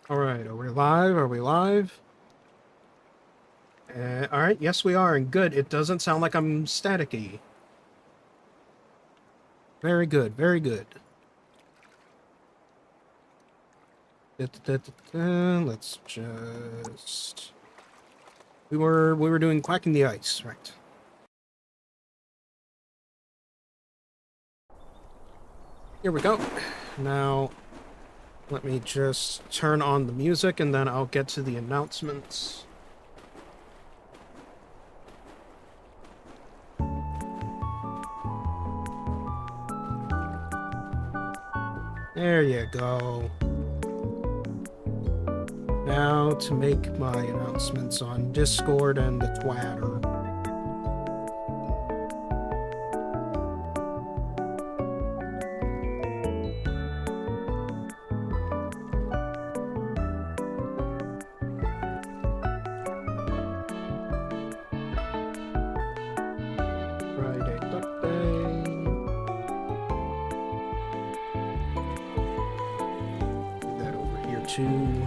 Alright, are we live? Are we live? Alright, yes we are, and good. It doesn't sound like I'm staticky. Very good, very good. Let's just... We were doing Quacking the Ice, right. Here we go. Now, let me just turn on the music and then I'll get to the announcements. There you go. Now to make my announcements on Discord and the Twitter. Friday Duckday. Put that over here too.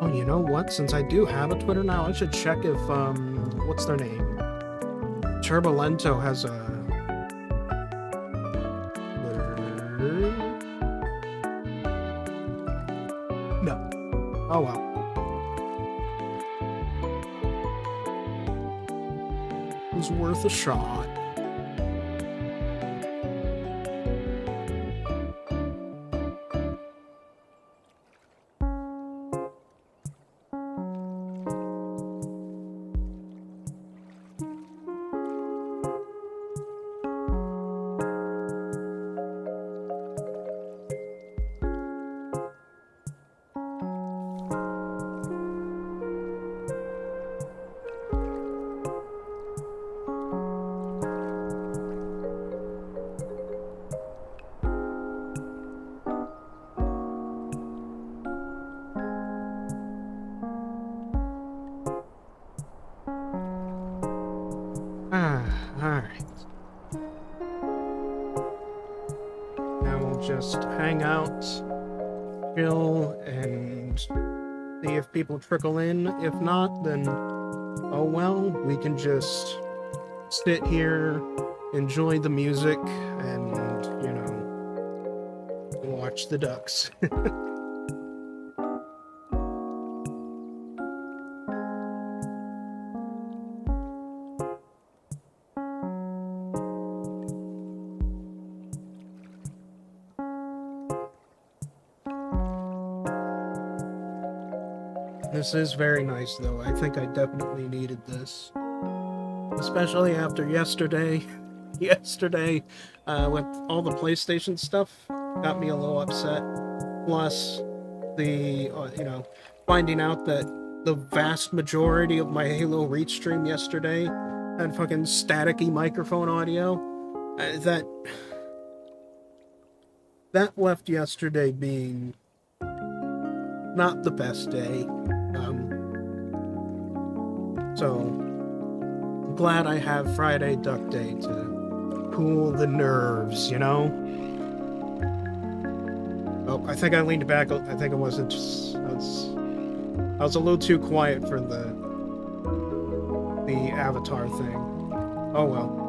Oh, you know what? Since I do have a Twitter now, I should check if, what's their name? Turbolento has a Twitter. No. Oh well. It was worth a shot. Alright. Now we'll just hang out, chill, and see if people trickle in. If not, then oh well, we can just sit here, enjoy the music, and, you know, watch the ducks. This is very nice, though. I think I definitely needed this. Especially after yesterday. Yesterday, with all the PlayStation stuff, got me a little upset. Plus, the, you know, finding out that the vast majority of my Halo Reach stream yesterday had fucking staticky microphone audio. That left yesterday being not the best day. So, I'm glad I have Friday Duckday to cool the nerves, you know? Oh, I think I leaned back. I think I wasn't just... I was a little too quiet for the avatar thing. Oh well.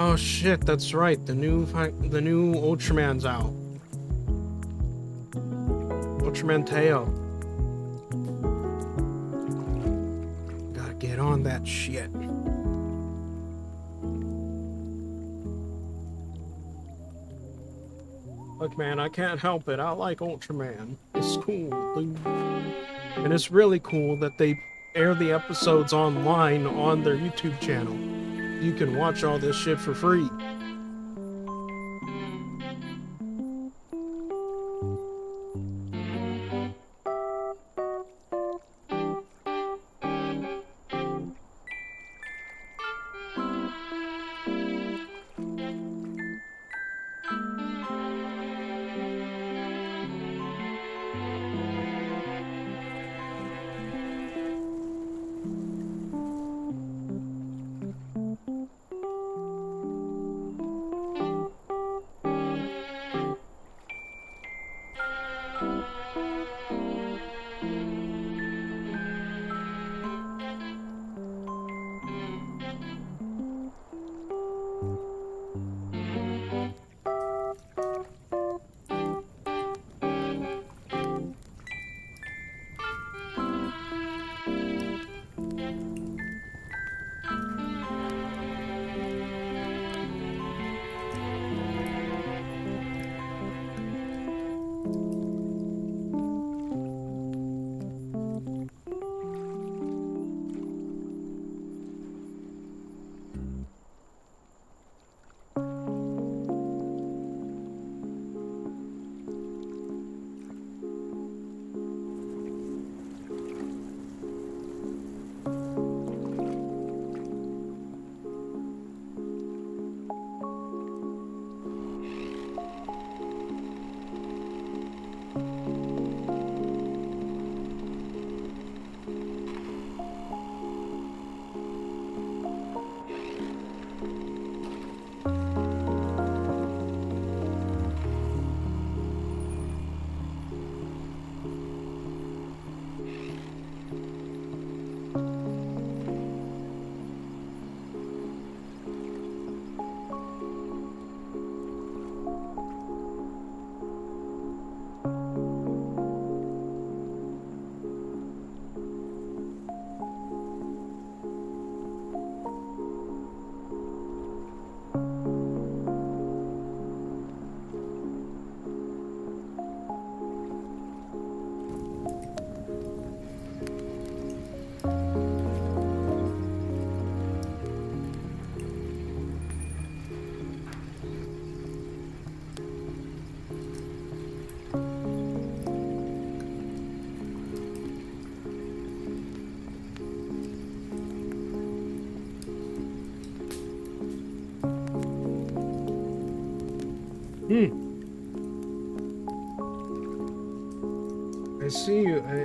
Oh shit, that's right. The new Ultraman's out. Ultraman Teo. Gotta get on that shit. Look, man, I can't help it. I like Ultraman. It's cool, dude. And it's really cool that they air the episodes online on their YouTube channel. You can watch all this shit for free.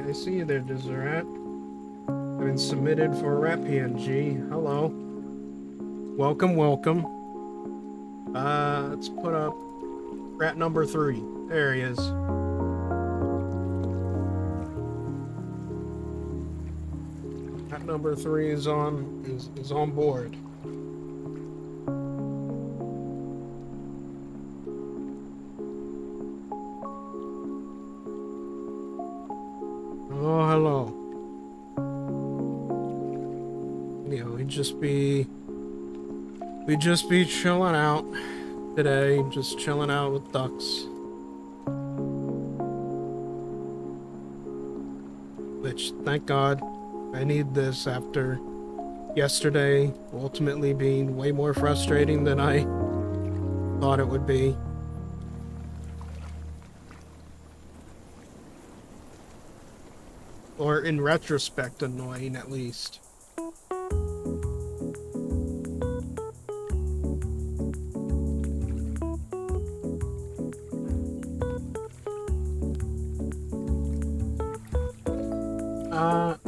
I see you there, TheRat. I've been submitted for a rap PNG. Hello. Welcome, welcome. Let's put up rat number 3. There he is. Rat number 3 is on board. Oh, hello. You know, we'd just be chilling out today, just chilling out with ducks. Which, thank God, I need this after yesterday ultimately being way more frustrating than I thought it would be. Or in retrospect, annoying at least.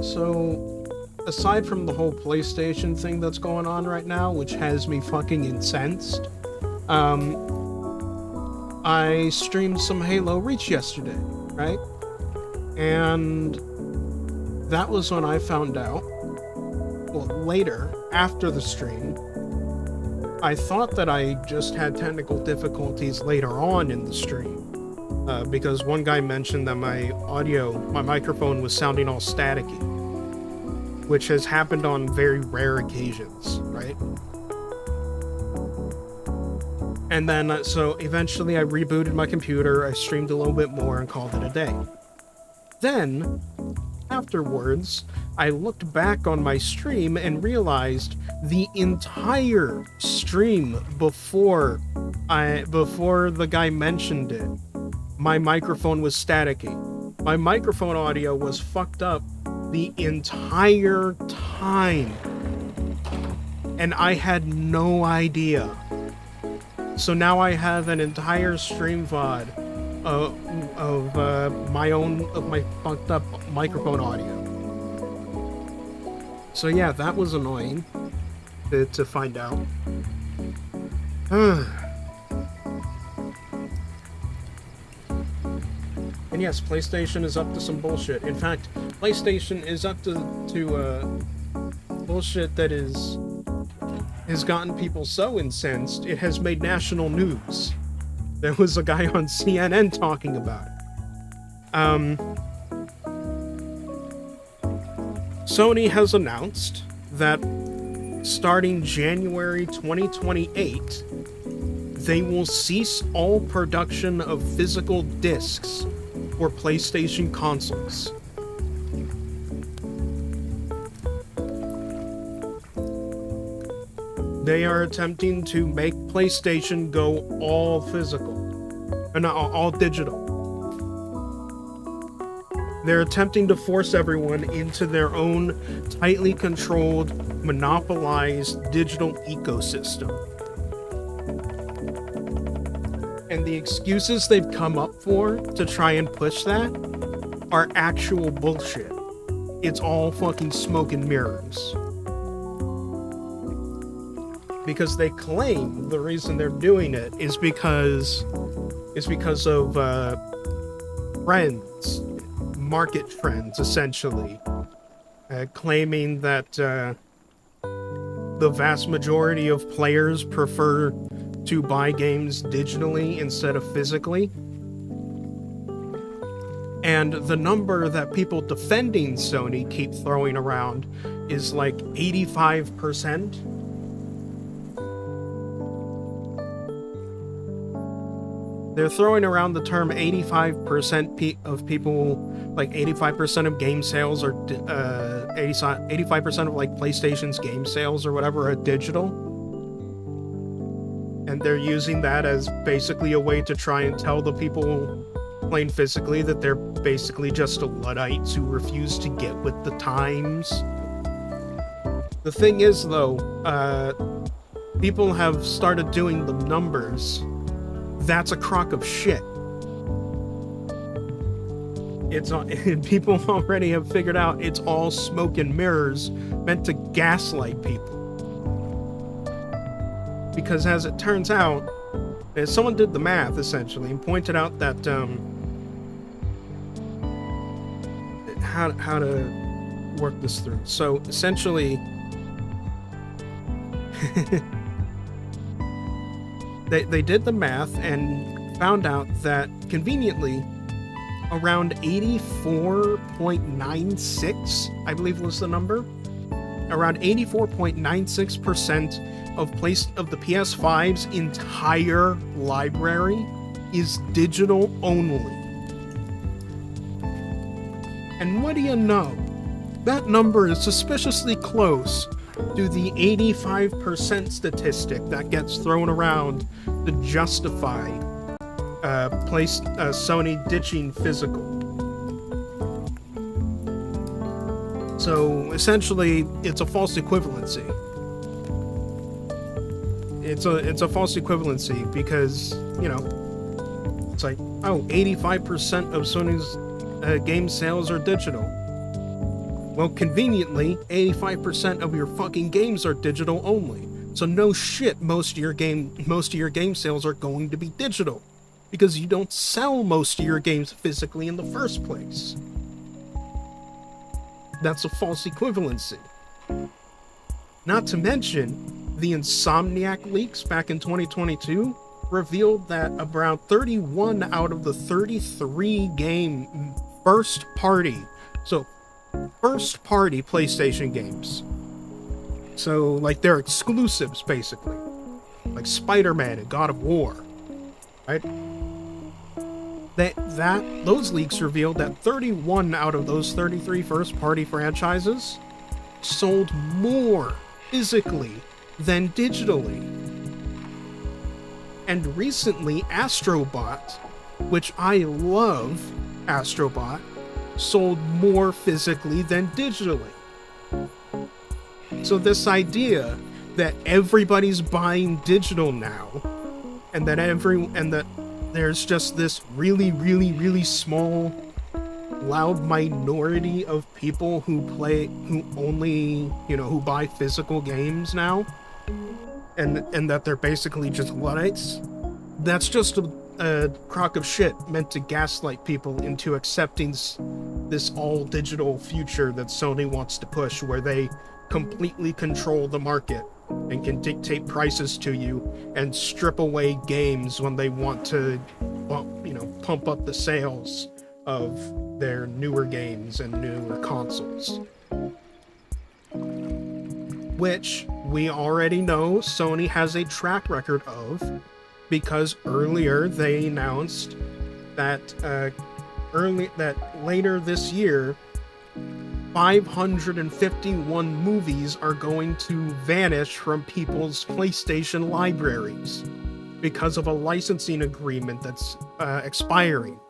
So aside from the whole PlayStation thing that's going on right now, which has me fucking incensed, I streamed some Halo Reach yesterday, right? And that was when I found out, well, later, after the stream, I thought that I just had technical difficulties later on in the stream, because one guy mentioned that my microphone was sounding all staticky, which has happened on very rare occasions, right? And then, so eventually I rebooted my computer, I streamed a little bit more and called it a day. Then, afterwards, I looked back on my stream and realized the entire stream before the guy mentioned it, my microphone was staticky. My microphone audio was fucked up the entire time. And I had no idea. So now I have an entire stream VOD of my fucked up microphone audio. So yeah, that was annoying to find out. And yes, PlayStation is up to some bullshit. In fact, PlayStation is up to bullshit that has gotten people so incensed, it has made national news. There was a guy on CNN talking about it. Sony has announced that starting January 2028, they will cease all production of physical discs for PlayStation consoles. They are attempting to make PlayStation go all physical, or not all digital. They're attempting to force everyone into their own tightly controlled, monopolized digital ecosystem. And the excuses they've come up for to try and push that are actual bullshit. It's all fucking smoke and mirrors. Because they claim the reason they're doing it is because of trends, market trends, essentially, claiming that the vast majority of players prefer to buy games digitally instead of physically. And the number that people defending Sony keep throwing around is like 85%. They're throwing around the term 85% of people, like 85% of game sales are 85% of like PlayStation's game sales or whatever are digital. And they're using that as basically a way to try and tell the people playing physically that they're basically just Luddites who refuse to get with the times. The thing is, though, people have started doing the numbers. That's a crock of shit. People already have figured out it's all smoke and mirrors meant to gaslight people. Because as it turns out, someone did the math essentially and pointed out that how to work this through. So essentially, they did the math and found out that conveniently around 84.96, I believe was the number, around 84.96% of the PS5's entire library is digital only. And what do you know? That number is suspiciously close to the 85% statistic that gets thrown around to justify Sony ditching physical. So essentially, it's a false equivalency. It's a false equivalency because, you know, it's like, oh, 85% of Sony's game sales are digital. Well, conveniently, 85% of your fucking games are digital only. So no shit, most of your game sales are going to be digital, because you don't sell most of your games physically in the first place. That's a false equivalency. Not to mention the Insomniac leaks back in 2022 revealed that around 31 out of the 33 game first party PlayStation games, so like they're exclusives basically, like Spider-Man and God of War, right? Those leaks revealed that 31 out of those 33 first-party franchises sold more physically than digitally. And recently, Astrobot, which I love Astrobot, sold more physically than digitally. So this idea that everybody's buying digital now, and that there's just this really, really, really small, loud minority of people who buy physical games now, and that they're basically just Luddites, that's just a crock of shit meant to gaslight people into accepting this all-digital future that Sony wants to push, where they completely control the market and can dictate prices to you and strip away games when they want to pump up the sales of their newer games and newer consoles. Which we already know Sony has a track record of, because earlier they announced that later this year 551 movies are going to vanish from people's PlayStation libraries because of a licensing agreement that's expiring.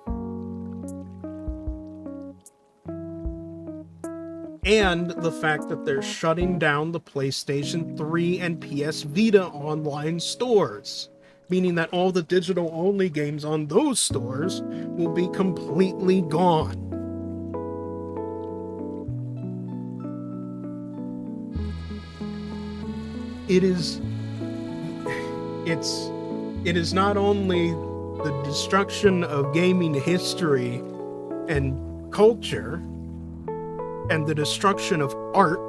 And the fact that they're shutting down the PlayStation 3 and PS Vita online stores, meaning that all the digital-only games on those stores will be completely gone. It is not only the destruction of gaming history and culture and the destruction of art,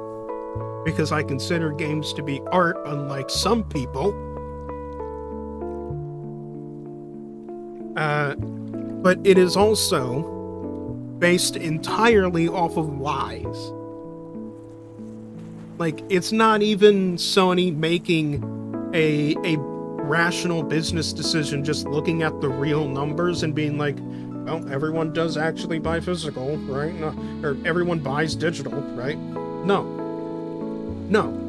because I consider games to be art, unlike some people, but it is also based entirely off of lies. Like, it's not even Sony making a rational business decision just looking at the real numbers and being like, well, everyone does actually buy physical, right? No, or everyone buys digital, right? No,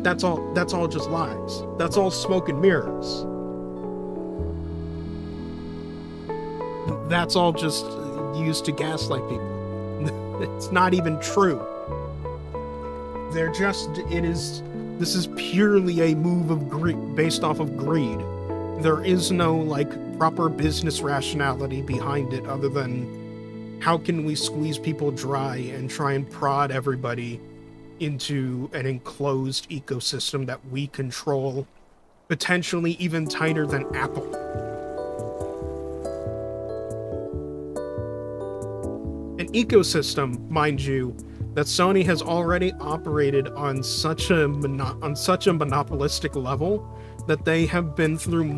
that's all just lies. That's all smoke and mirrors. That's all just used to gaslight people. It's not even true. This is purely a move of greed, based off of greed. There is no, proper business rationality behind it other than how can we squeeze people dry and try and prod everybody into an enclosed ecosystem that we control, potentially even tighter than Apple. An ecosystem, mind you, that Sony has already operated on such a monopolistic level that they have been through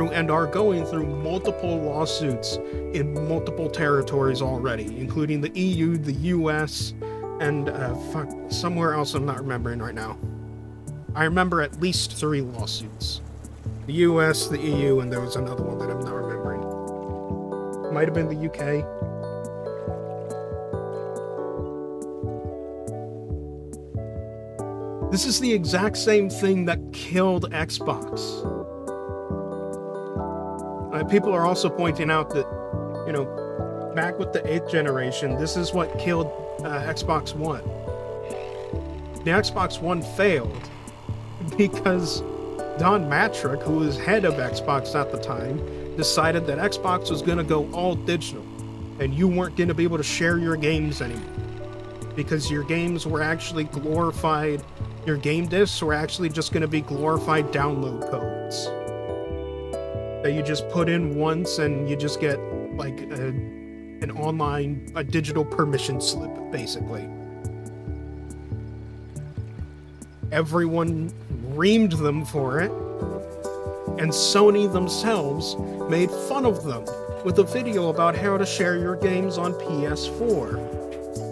and are going through multiple lawsuits in multiple territories already, including the EU, the US, and somewhere else I'm not remembering right now. I remember at least 3 lawsuits. The US, the EU, and there was another one that I'm not remembering. Might have been the UK. This is the exact same thing that killed Xbox. People are also pointing out that, back with the 8th generation, this is what killed Xbox One. The Xbox One failed because Don Matrick, who was head of Xbox at the time, decided that Xbox was going to go all digital, and you weren't going to be able to share your games anymore. Because your games were actually glorified, your game discs were actually just going to be glorified download codes that you just put in once and you just get a digital permission slip, basically. Everyone reamed them for it, and Sony themselves made fun of them with a video about how to share your games on PS4.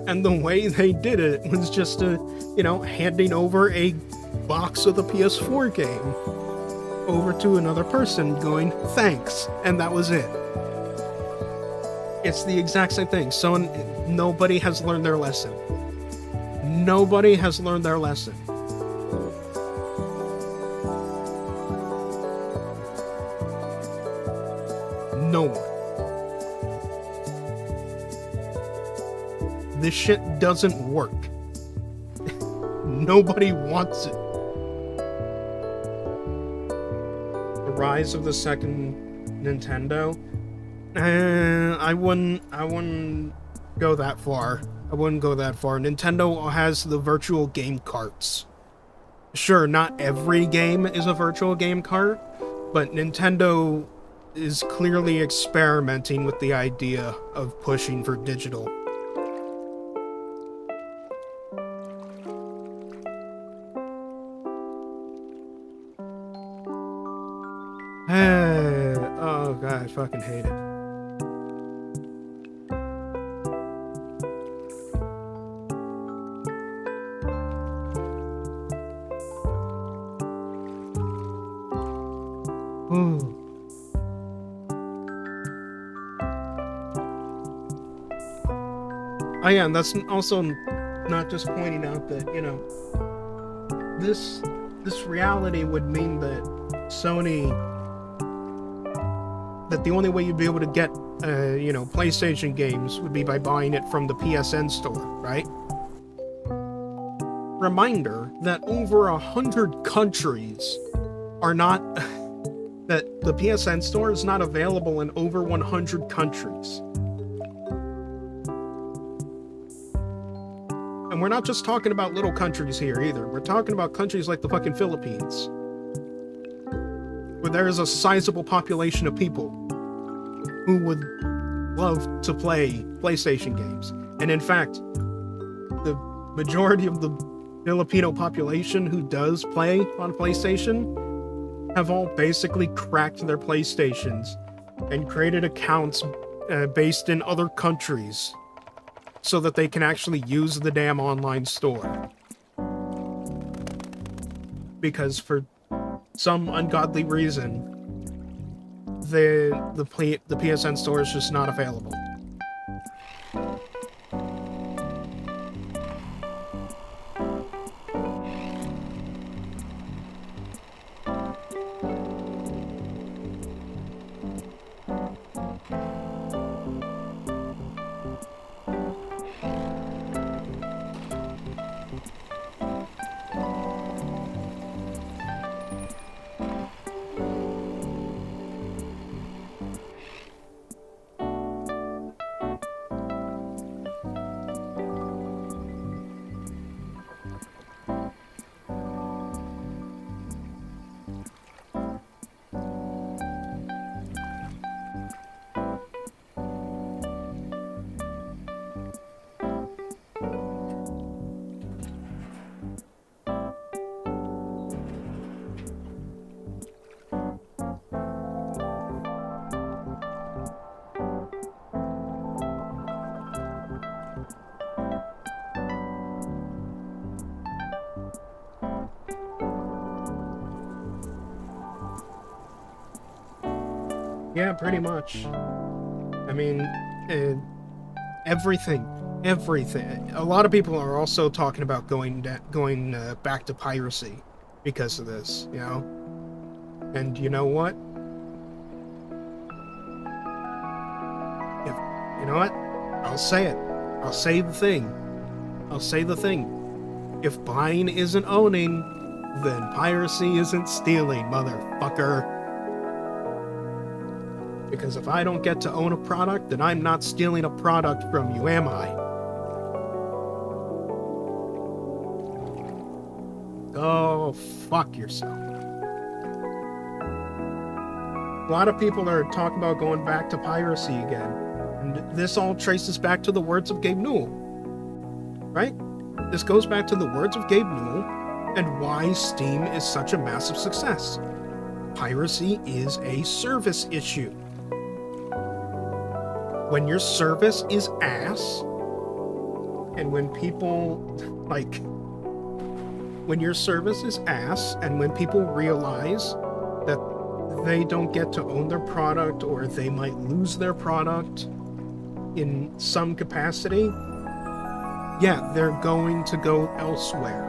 And the way they did it was just handing over a box of the PS4 game over to another person going, thanks, and that was it. It's the exact same thing. Nobody has learned their lesson. Nobody has learned their lesson. No one. This shit doesn't work. Nobody wants it. The rise of the second Nintendo? I wouldn't go that far. I wouldn't go that far. Nintendo has the virtual game carts. Sure, not every game is a virtual game cart, but Nintendo is clearly experimenting with the idea of pushing for digital. Oh god, I fucking hate it. Ooh. Oh yeah, and that's also not just pointing out that, this reality would mean that Sony, that the only way you'd be able to get, PlayStation games would be by buying it from the PSN store, right? Reminder that over 100 countries are not, that the PSN store is not available in over 100 countries. And we're not just talking about little countries here either. We're talking about countries like the fucking Philippines, where there is a sizable population of people who would love to play PlayStation games. And in fact, the majority of the Filipino population who does play on PlayStation have all basically cracked their PlayStations and created accounts based in other countries so that they can actually use the damn online store. Because for some ungodly reason, the PSN store is just not available. Yeah, pretty much. I mean, everything. A lot of people are also talking about going back to piracy because of this, And you know what? I'll say it. I'll say the thing. If buying isn't owning, then piracy isn't stealing, motherfucker. Because if I don't get to own a product, then I'm not stealing a product from you, am I? Go fuck yourself. A lot of people are talking about going back to piracy again. And this all traces back to the words of Gabe Newell. Right? This goes back to the words of Gabe Newell and why Steam is such a massive success. Piracy is a service issue. When your service is ass, and when people, when your service is ass, and when people realize that they don't get to own their product, or they might lose their product in some capacity, yeah, they're going to go elsewhere.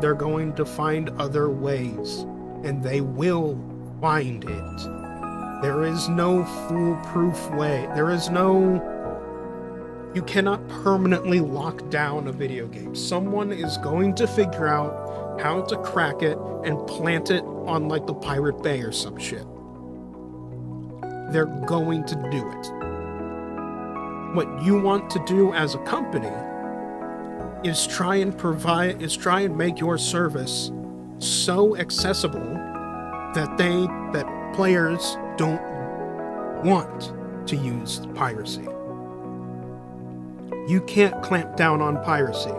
They're going to find other ways, and they will find it. There is no foolproof way. There is no... You cannot permanently lock down a video game. Someone is going to figure out how to crack it and plant it on, like, the Pirate Bay or some shit. They're going to do it. What you want to do as a company is try and make your service so accessible that players don't want to use piracy. You can't clamp down on piracy.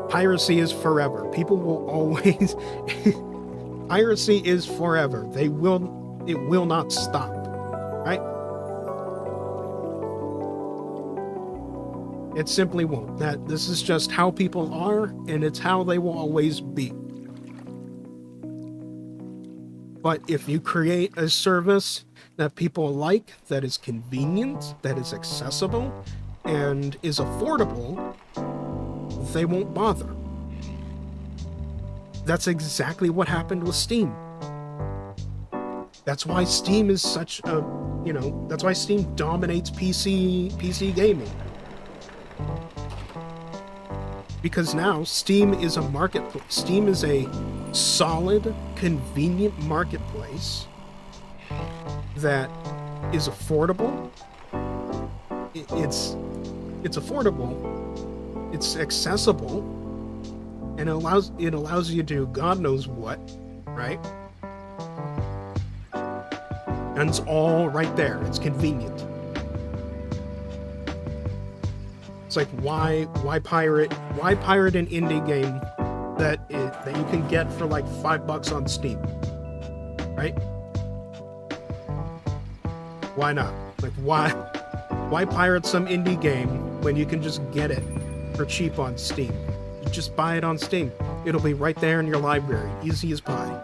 Piracy is forever. People will always... Piracy is forever. It will not stop. Right? It simply won't. This is just how people are, and it's how they will always be. But if you create a service that people like, that is convenient, that is accessible, and is affordable, they won't bother. That's exactly what happened with Steam. That's why Steam is such a, that's why Steam dominates PC gaming. Because now Steam is a marketplace. Steam is a solid, convenient marketplace that is affordable. It's affordable. It's accessible, and it allows you to do God knows what, right? And it's all right there. It's convenient. It's like, why pirate an indie game that you can get for like $5 on Steam, right? Why not? Like, why pirate some indie game when you can just get it for cheap on Steam? You just buy it on Steam. It'll be right there in your library, easy as pie.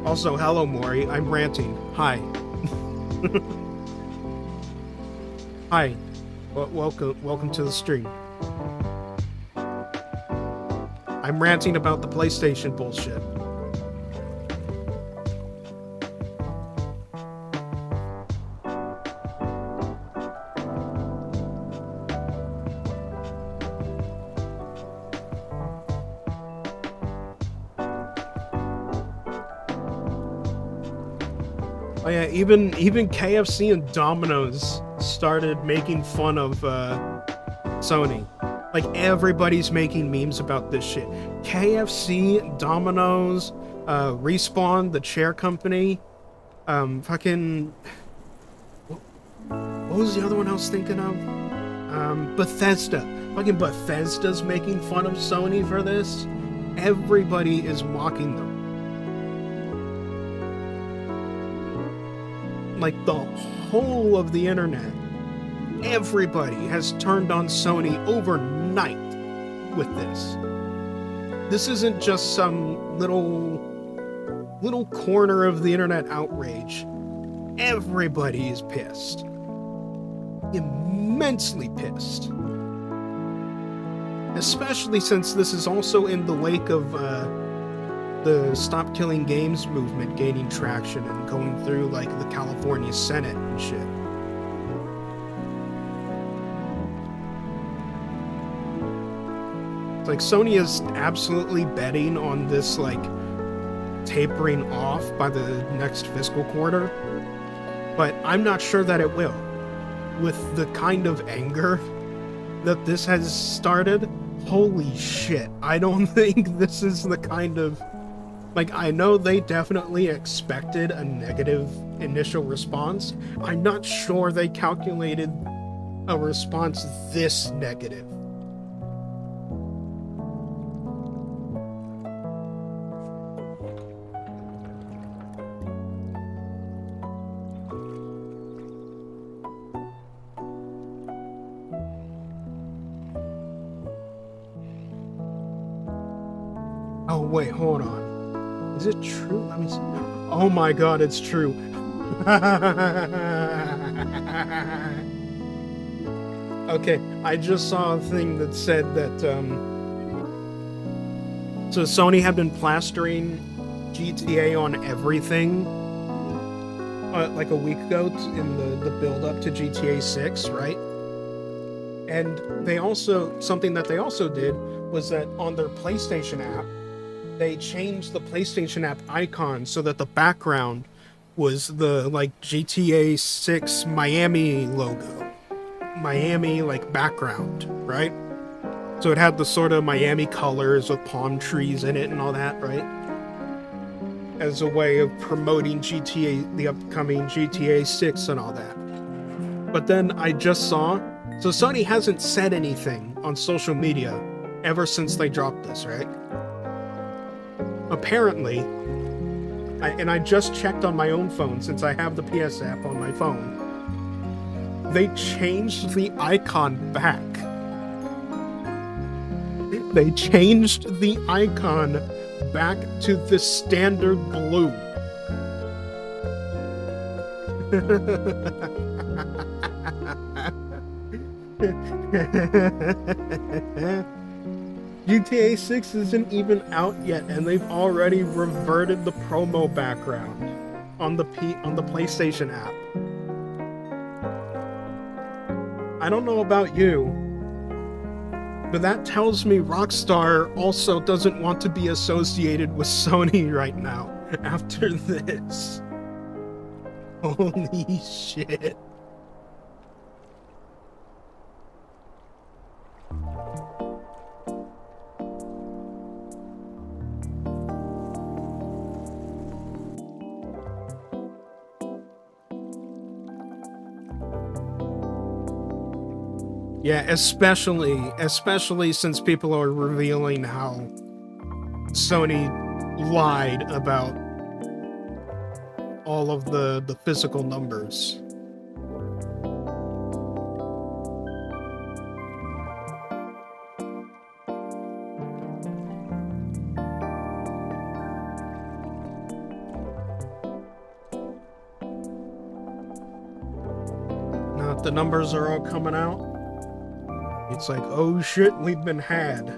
Also, hello Maury, I'm ranting. Hi. Hi. Welcome to the stream. I'm ranting about the PlayStation bullshit. Oh yeah, even KFC and Domino's started making fun of Sony. Like, everybody's making memes about this shit. KFC, Domino's, Respawn, the chair company, fucking... What was the other one I was thinking of? Bethesda. Fucking Bethesda's making fun of Sony for this. Everybody is mocking them. Like, the whole of the internet, everybody has turned on Sony overnight with this. This isn't just some little corner of the internet outrage. Everybody is pissed. Immensely pissed. Especially since this is also in the wake of the Stop Killing Games movement gaining traction and going through, like, the California Senate and shit. It's like Sony is absolutely betting on this, like, tapering off by the next fiscal quarter, but I'm not sure that it will. With the kind of anger that this has started, holy shit, I don't think this is the kind of... Like, I know they definitely expected a negative initial response. I'm not sure they calculated a response this negative. Oh, wait, hold on. Is it true? Let me see. Oh my god, it's true. Okay, I just saw a thing that said that, so Sony had been plastering GTA on everything, like a week ago in the build-up to GTA 6, right? And they also, something that they also did was that on their PlayStation app, they changed the PlayStation app icon so that the background was the, like, GTA 6 Miami logo. Miami, like, background, right? So it had the sort of Miami colors with palm trees in it and all that, right? As a way of promoting GTA, the upcoming GTA 6 and all that. But then I just saw, so Sony hasn't said anything on social media ever since they dropped this, right? Apparently, I just checked on my own phone since I have the PS app on my phone. They changed the icon back. They changed the icon back to the standard blue. GTA 6 isn't even out yet, and they've already reverted the promo background on the PlayStation app. I don't know about you, but that tells me Rockstar also doesn't want to be associated with Sony right now after this. Holy shit. Yeah, especially since people are revealing how Sony lied about all of the physical numbers. Now that the numbers are all coming out, it's like, oh shit, we've been had.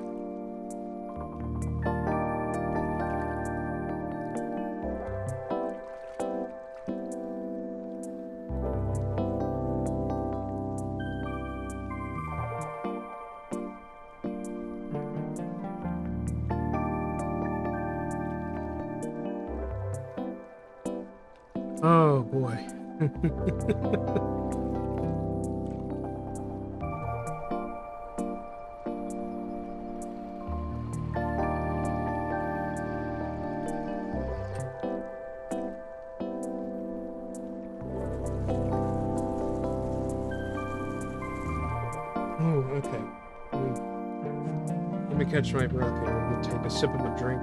Oh boy. Oh, okay. Let me catch my breath here. Let me take a sip of a drink.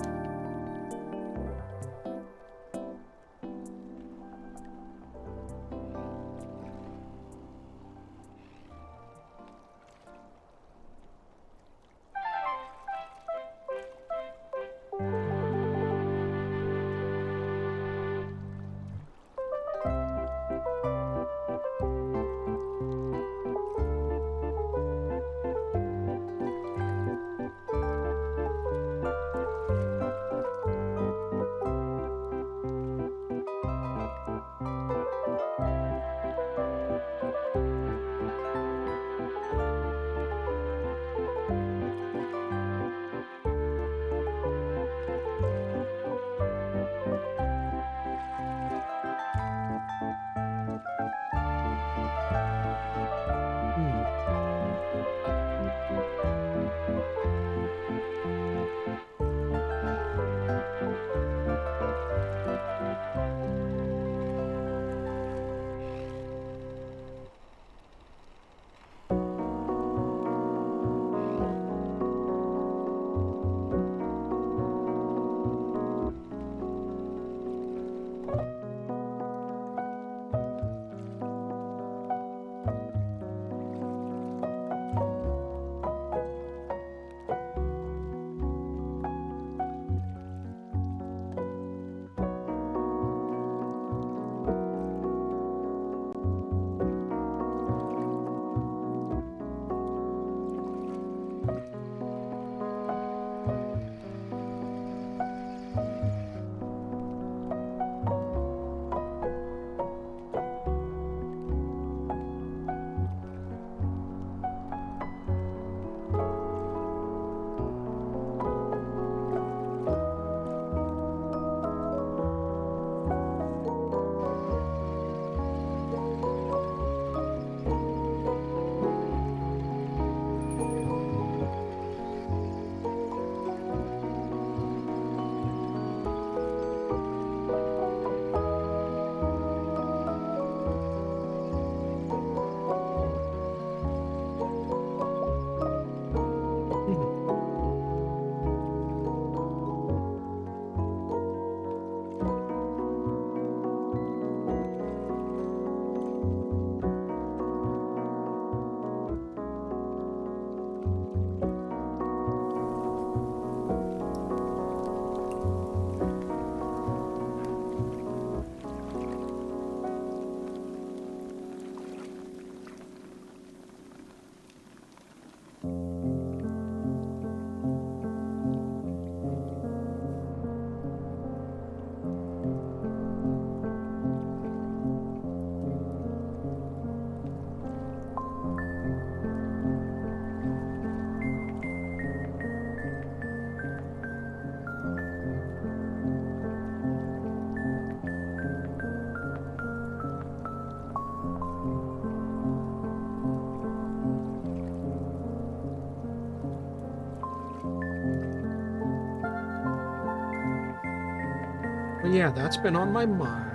yeah, that's been on my mind.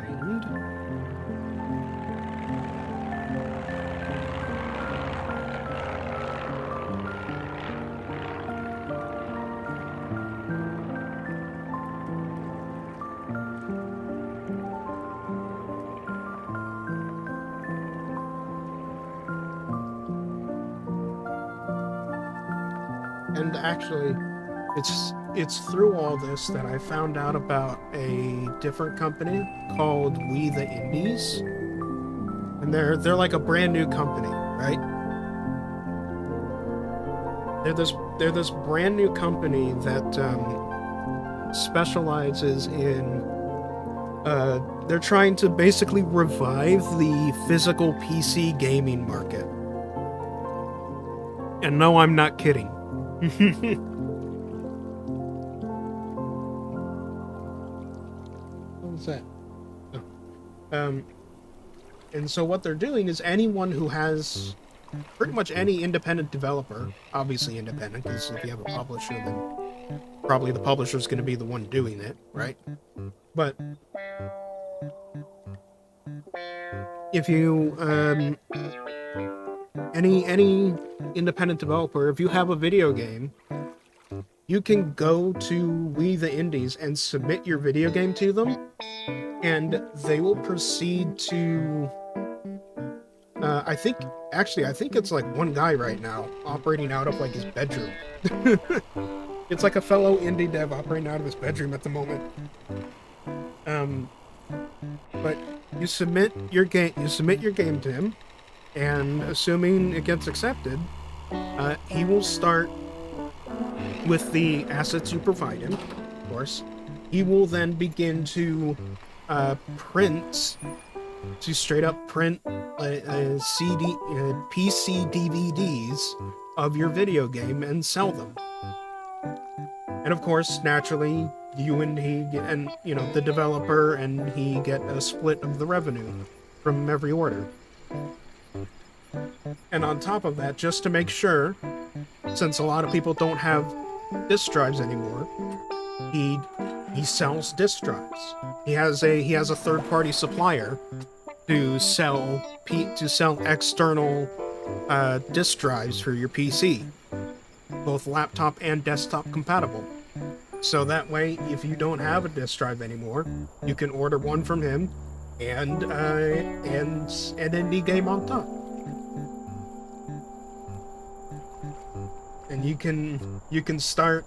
And actually, it's through all this that I found out about a different company called We the Indies, and they're like a brand new company, right? They're this brand new company that specializes in they're trying to basically revive the physical PC gaming market. And no, I'm not kidding. What was that? Oh. And so what they're doing is anyone who has pretty much any independent developer, obviously independent, because if you have a publisher, then probably the publisher's going to be the one doing it, right? But if you any independent developer, if you have a video game, you can go to We the Indies and submit your video game to them, and they will proceed to I think it's like one guy right now operating out of like his bedroom. It's like a fellow indie dev operating out of his bedroom at the moment. But you submit your game to him, and assuming it gets accepted, he will start with the assets you provide him, of course. He will then begin to straight up print PC DVDs of your video game and sell them. And of course, naturally, you and he and the developer and he get a split of the revenue from every order. And on top of that, just to make sure, since a lot of people don't have disk drives anymore, he sells disk drives. He has a third-party supplier to sell external disk drives for your PC, both laptop and desktop compatible. So that way, if you don't have a disk drive anymore, you can order one from him and an indie game on top. And you can start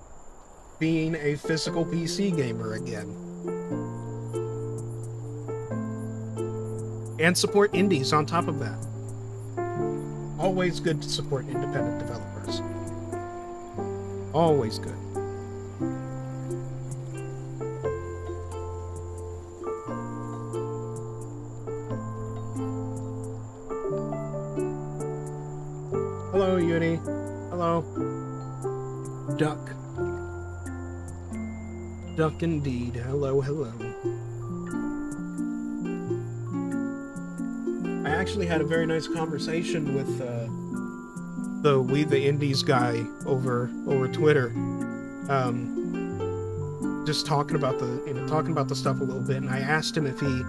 being a physical PC gamer again. And support indies on top of that. Always good to support independent developers. Always good. Hello, Uni. Hello. Duck. Duck indeed. Hello, hello. I actually had a very nice conversation with the We the Indies guy over Twitter. Just talking about the stuff a little bit, and I asked him if he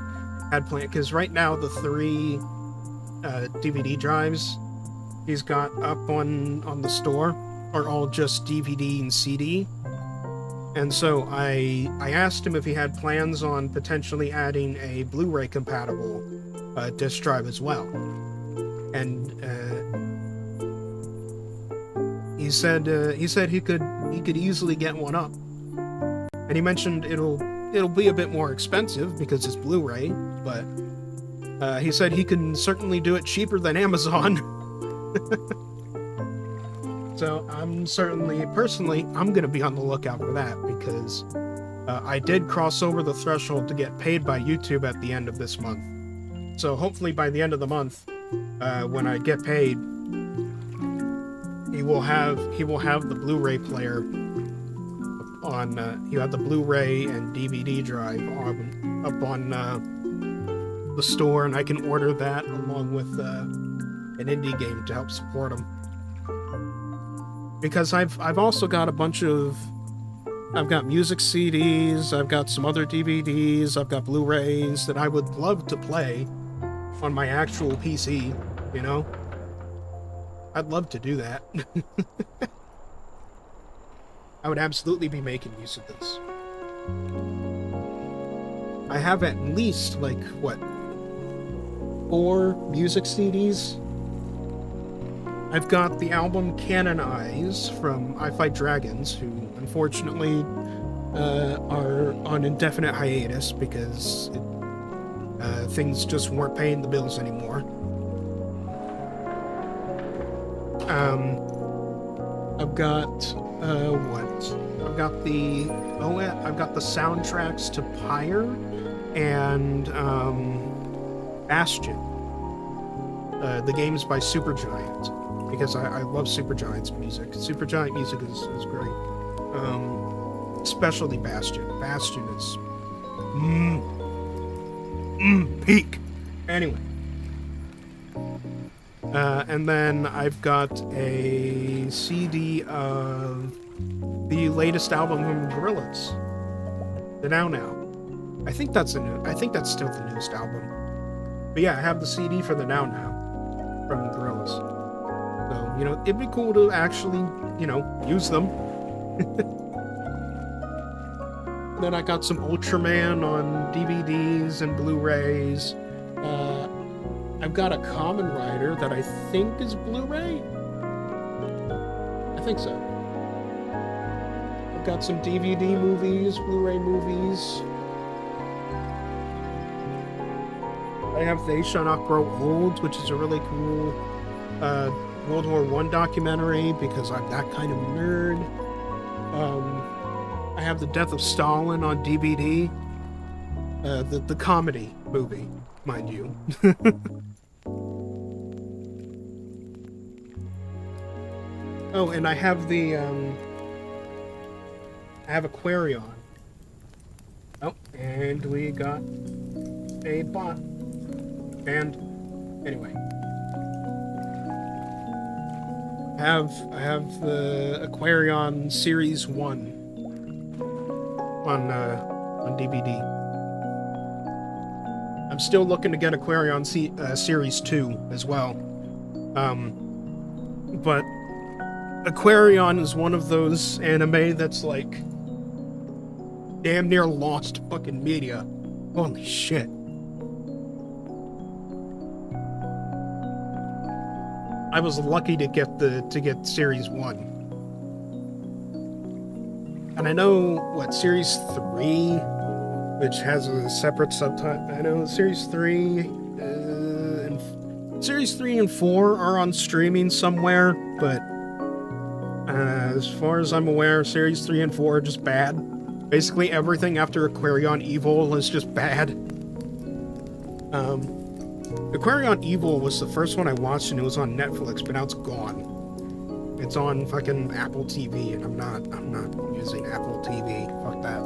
had planned, because right now the 3 DVD drives he's got up on the store are all just DVD and CD. And so I asked him if he had plans on potentially adding a Blu-ray compatible disc drive as well. And he said he could easily get one up. And he mentioned it'll be a bit more expensive because it's Blu-ray, but he said he can certainly do it cheaper than Amazon. So I'm gonna be on the lookout for that, because I did cross over the threshold to get paid by YouTube at the end of this month. So hopefully by the end of the month, when I get paid, he will have the Blu-ray player on. You have the Blu-ray and DVD drive up on the store, and I can order that along with an indie game to help support them. Because I've also got a bunch of I've got music CDs, I've got some other DVDs, I've got Blu-rays that I would love to play on my actual PC, you know? I'd love to do that. I would absolutely be making use of this. I have at least, like, what, 4 music CDs? I've got the album Canon Eyes from I Fight Dragons, who unfortunately are on indefinite hiatus because things just weren't paying the bills anymore. I've got what? I've got the soundtracks to Pyre and Bastion. The games by Supergiant, because I love Supergiant's music. Supergiant music is great. Especially Bastion. Bastion is peak. Anyway. And then I've got a CD of the latest album from Gorillaz, the Now Now. I think that's still the newest album. But yeah, I have the CD for the Now Now from Gorillaz. So, you know, it'd be cool to actually, you know, use them. Then I got some Ultraman on DVDs and Blu-rays. I've got a Kamen Rider that I think is Blu-ray. I think so. I've got some DVD movies, Blu-ray movies. I have They Shall Not Grow Old, which is a really cool World War I documentary because I'm that kind of nerd. I have The Death of Stalin on DVD. The comedy movie, mind you. Oh, and I have I have Aquarion. Oh, and we got a bot. And anyway, I have the Aquarion Series 1 on DVD. I'm still looking to get Aquarion Series 2 as well. But Aquarion is one of those anime that's like damn near lost fucking media. Holy shit. I was lucky to get Series 1. And I know what Series 3, which has a separate subtitle. I know Series 3 and 4 are on streaming somewhere, but as far as I'm aware, Series 3 and 4 are just bad. Basically everything after Aquarion Evil is just bad. Aquarion Evil was the first one I watched and it was on Netflix, but now it's gone. It's on fucking Apple TV and I'm not using Apple TV. Fuck that.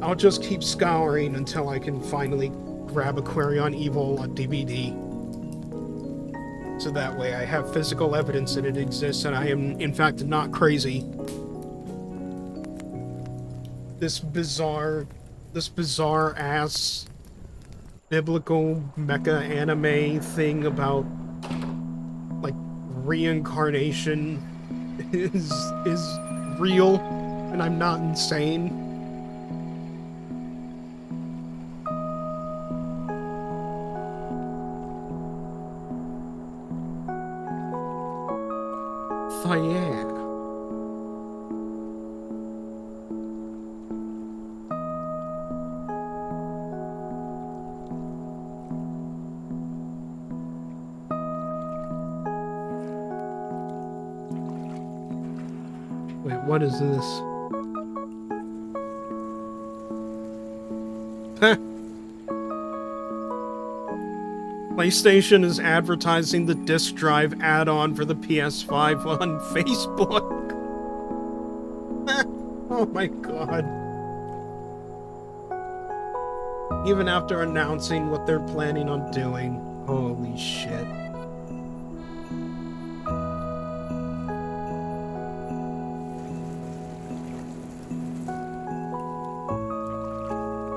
I'll just keep scouring until I can finally grab Aquarion Evil on DVD. So that way I have physical evidence that it exists and I am, in fact, not crazy. This bizarre ass biblical mecha anime thing about like reincarnation is real and I'm not insane. So yeah. Wait, what is this? PlayStation is advertising the disk drive add-on for the PS5 on Facebook. Oh my god. Even after announcing what they're planning on doing. Holy shit.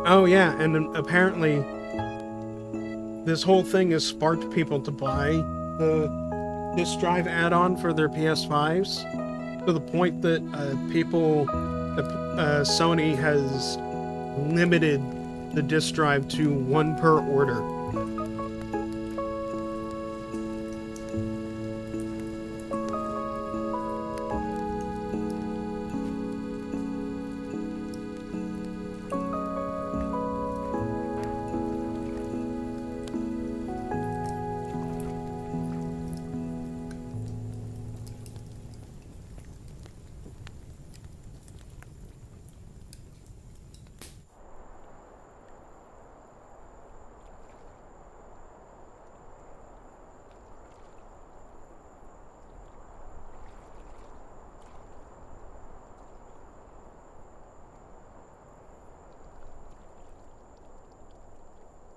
Oh yeah, and then apparently this whole thing has sparked people to buy the disk drive add-on for their PS5s to the point that Sony has limited the disk drive to one per order.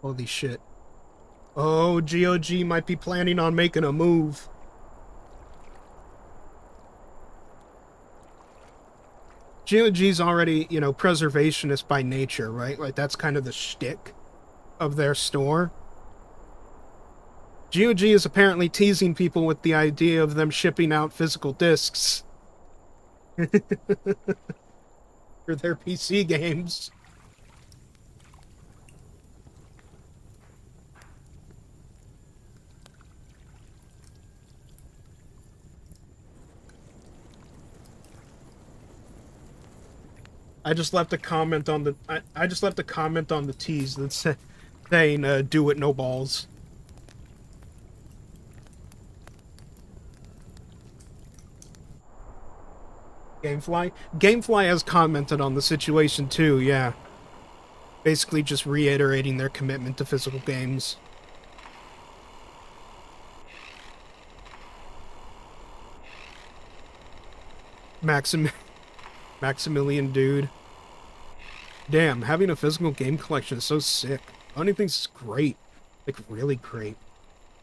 Holy shit. Oh, GOG might be planning on making a move. GOG's already, preservationist by nature, right? Like, that's kind of the shtick of their store. GOG is apparently teasing people with the idea of them shipping out physical discs for their PC games. I just left a comment on the I just left a comment on the tease that's saying do it no balls. Gamefly has commented on the situation too, yeah. Basically just reiterating their commitment to physical games. Maxim Maximilian dude. Damn, having a physical game collection is so sick. Only thing's great. Like really great.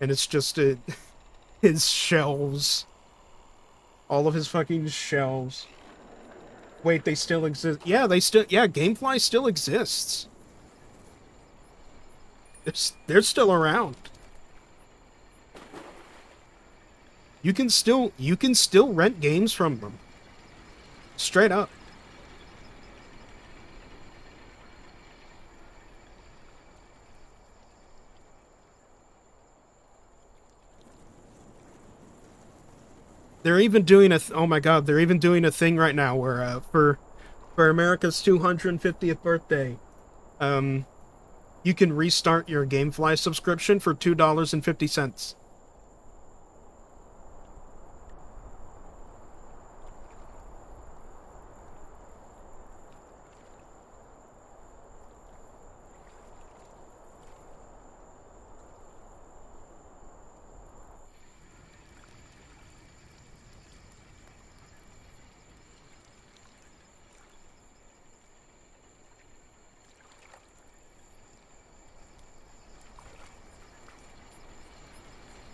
And it's just his shelves. All of his fucking shelves. Wait, they still exist. Yeah, Gamefly still exists. They're still around. You can still rent games from them. Straight up. They're even doing oh my god, they're even doing a thing right now where for America's 250th birthday, um you can restart your Gamefly subscription for $2.50.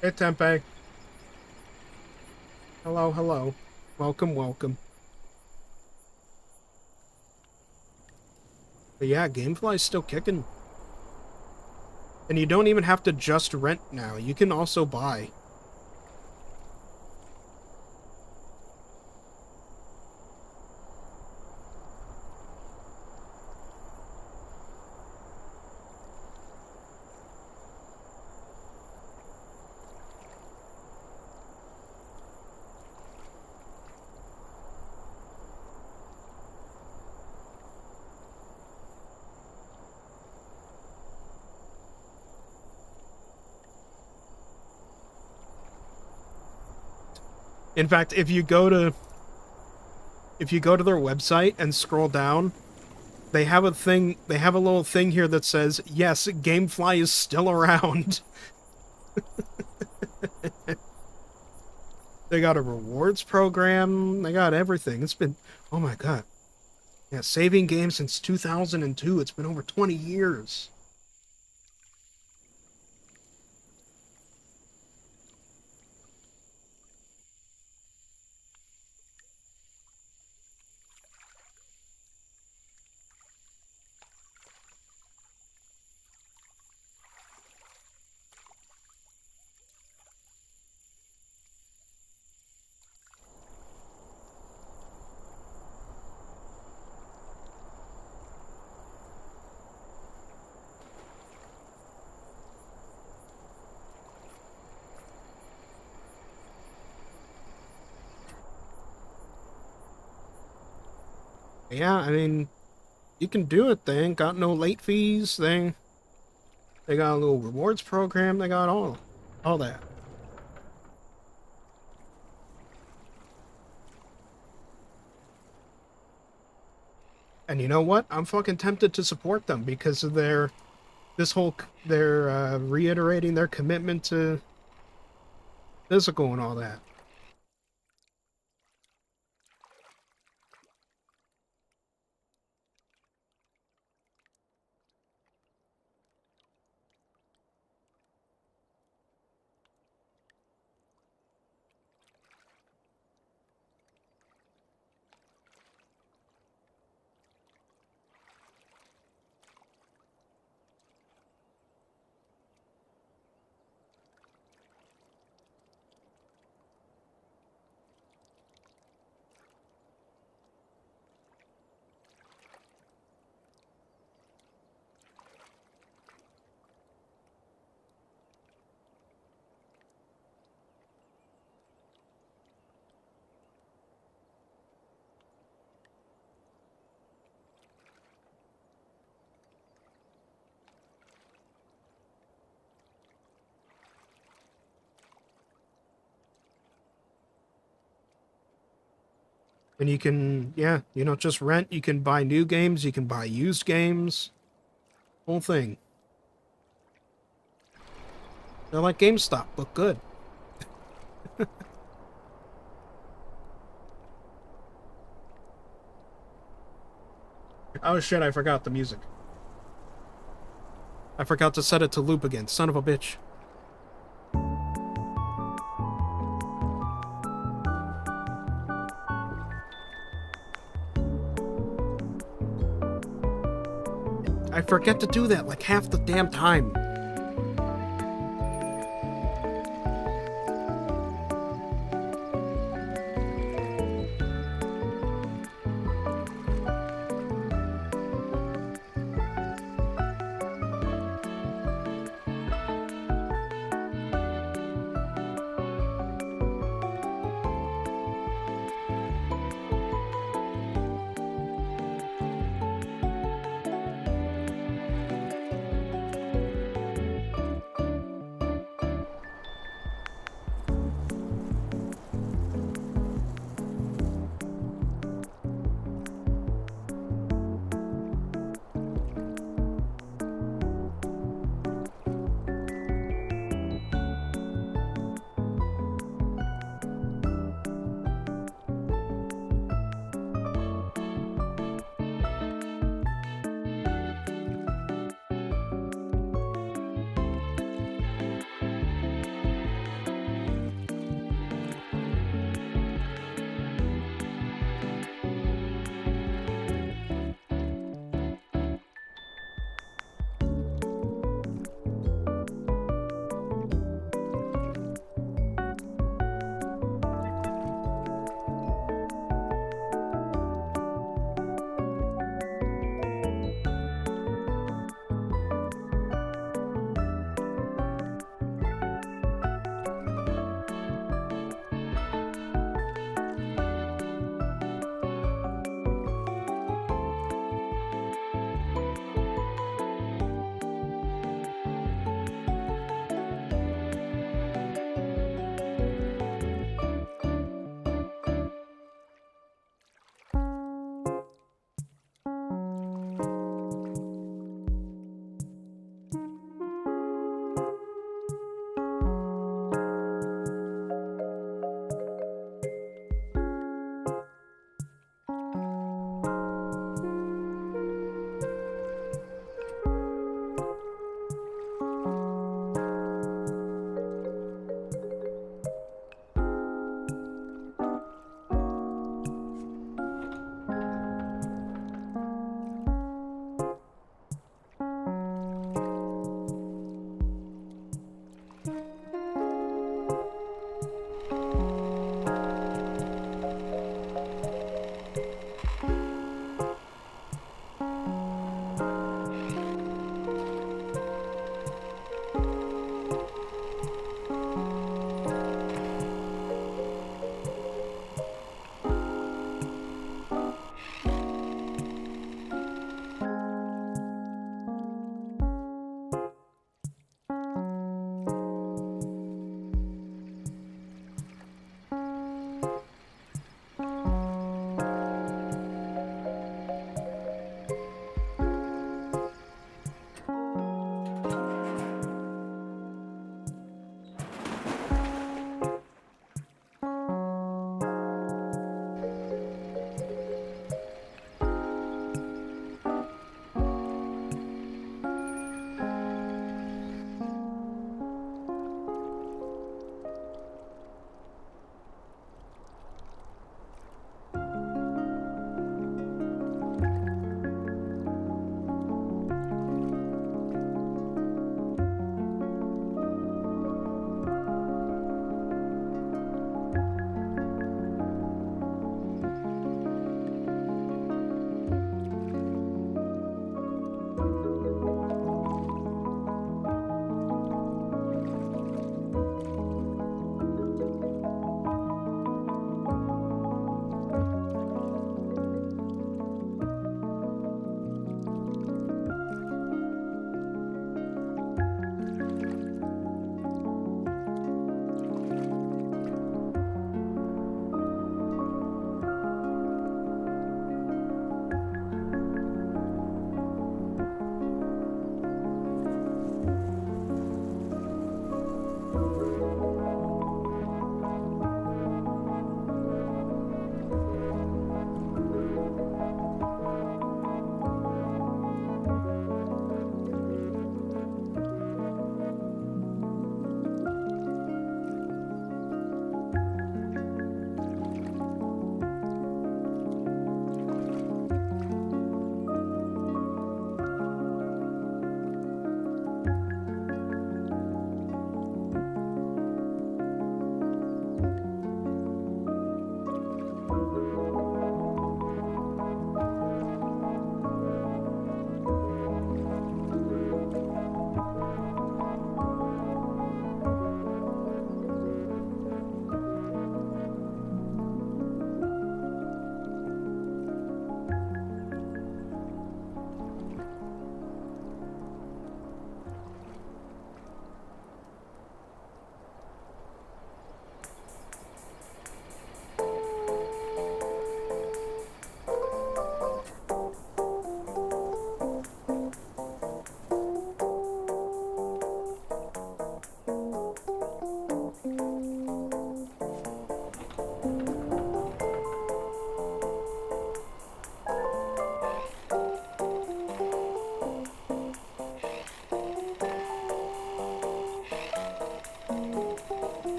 Hey Tempe. Hello, hello. Welcome, welcome. But yeah, Gamefly's still kicking. And you don't even have to just rent now. You can also buy. In fact, if you go to their website and scroll down, they have a little thing here that says, yes, Gamefly is still around. They got a rewards program, they got everything. It's been, oh my god. Yeah, saving games since 2002. It's been over 20 years. yeah, I mean, you can do it. They ain't got no late fees. They got a little rewards program. They got all that. And you know what? I'm fucking tempted to support them because of their reiterating their commitment to physical and all that. And you can, yeah, just rent. You can buy new games. You can buy used games. Whole thing. They're like GameStop, but good. Oh shit, I forgot the music. I forgot to set it to loop again. Son of a bitch. I forget to do that like half the damn time.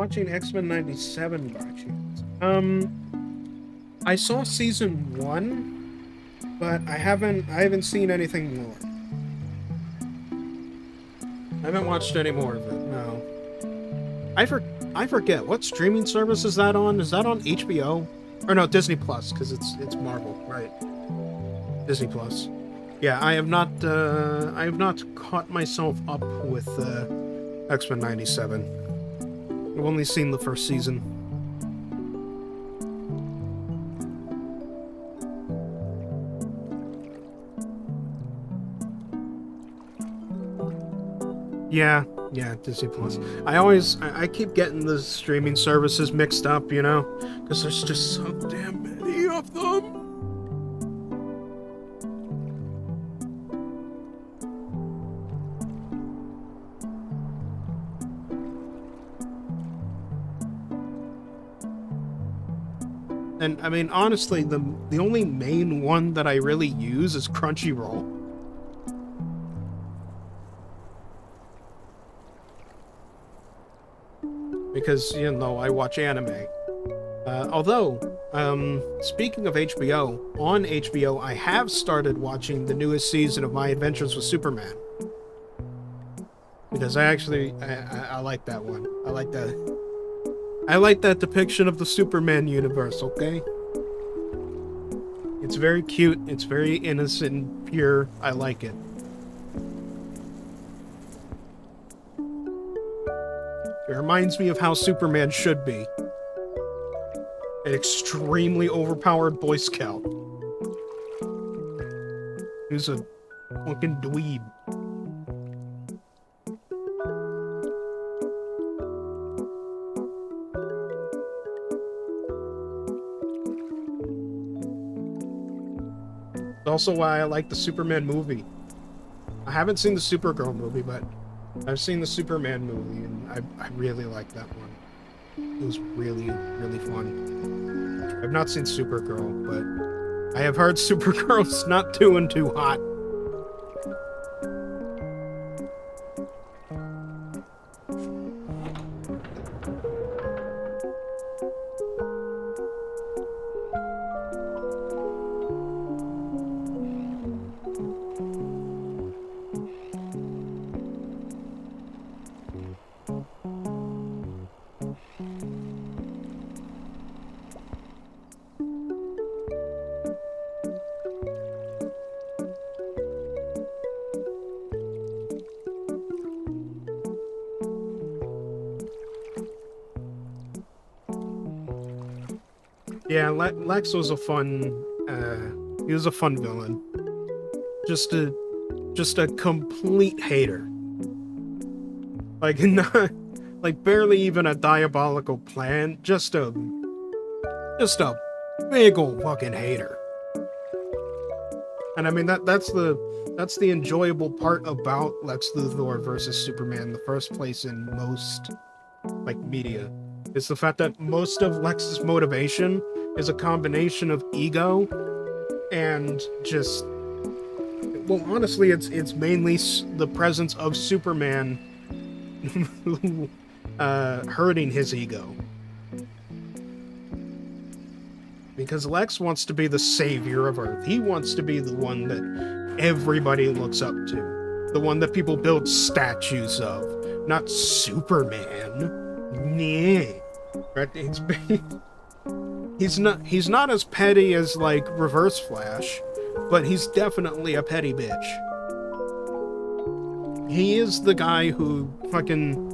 watching X-Men 97 by chance. I saw season 1, but I haven't seen anything more. I haven't watched any more of it, no. I forget, what streaming service is that on? Is that on HBO? Or no, Disney Plus, because it's Marvel, right? Disney Plus. Yeah, I have not caught myself up with X-Men 97. I've only seen the first season. Yeah, Disney Plus. I keep getting the streaming services mixed up, you know, because there's just so damn many of them. And I mean, honestly, the only main one that I really use is Crunchyroll. Because, you know, I watch anime. Although, speaking of HBO, on HBO, I have started watching the newest season of My Adventures with Superman. Because I like that one. I like that depiction of the Superman universe, okay? It's very cute, it's very innocent and pure. I like it. It reminds me of how Superman should be. An extremely overpowered Boy Scout. Who's a fucking dweeb. Also why I like the Superman movie. I haven't seen the Supergirl movie, but I've seen the Superman movie, and I really like that one. It was really, really fun. I've not seen Supergirl, but I have heard Supergirl's not doing too hot. Yeah, Lex was a fun, he was a fun villain. Just a complete hater. Like, not, like barely even a diabolical plan, just a big old fucking hater. And I mean, that's the enjoyable part about Lex Luthor versus Superman in the first place in most, like, media. It's the fact that most of Lex's motivation is a combination of ego and just, well, honestly, it's mainly the presence of Superman hurting his ego. Because Lex wants to be the savior of Earth. He wants to be the one that everybody looks up to. The one that people build statues of. Not Superman. Nah. Right? He's not as petty as, like, Reverse Flash, but he's definitely a petty bitch. He is the guy who fucking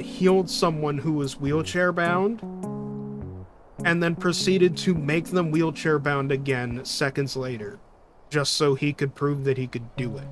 healed someone who was wheelchair bound and then proceeded to make them wheelchair bound again seconds later, just so he could prove that he could do it.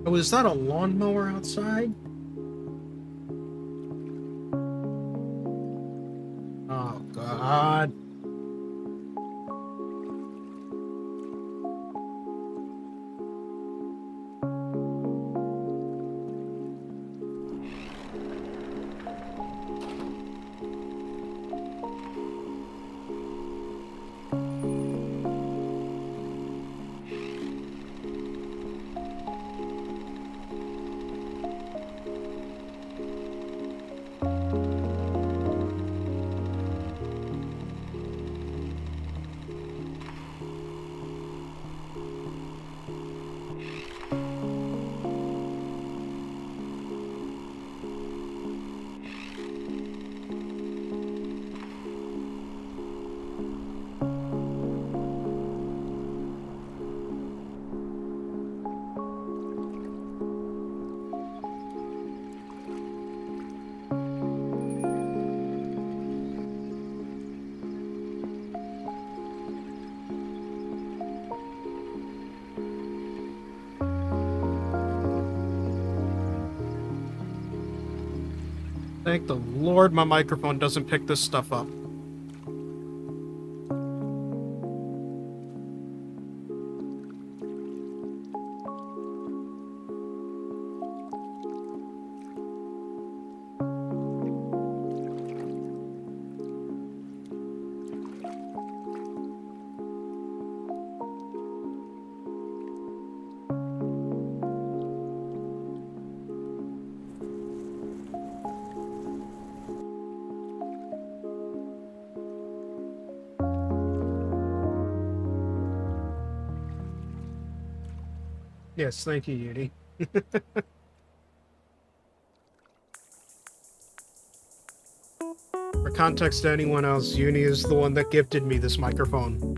Oh, is that a lawnmower outside? Oh, God. Thank the Lord my microphone doesn't pick this stuff up. Yes, thank you, Yudi. For context to anyone else, Uni is the one that gifted me this microphone.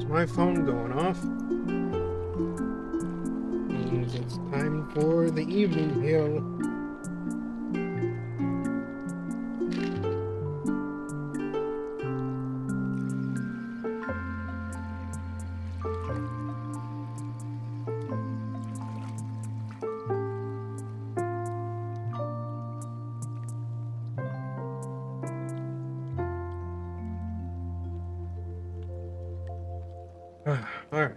My phone going off means it's time for the evening hill. All right.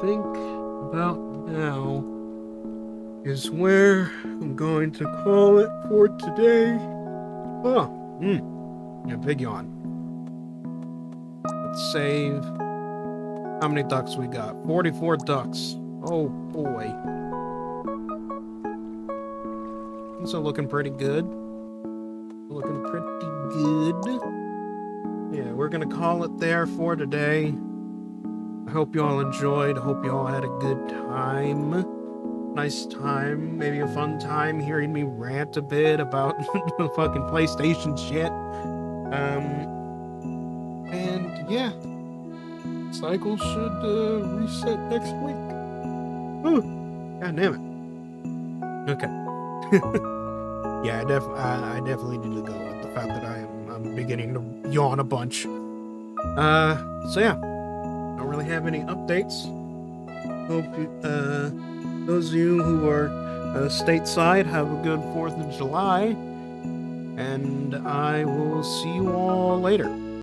think about now is where I'm going to call it for today. Oh, yeah, big yawn. Let's save. How many ducks we got? 44 ducks. Oh boy. These are looking pretty good. Looking pretty good. Yeah, we're gonna call it there for today. I hope you all enjoyed. I hope you all had a good time. Nice time. Maybe a fun time hearing me rant a bit about the fucking PlayStation shit. And yeah. Cycle should reset next week. Ooh, god damn it. Okay. Yeah, I definitely need to go with the fact that I'm beginning to yawn a bunch. So yeah, don't really have any updates. Hope you, those of you who are stateside have a good 4th of July, and I will see you all later.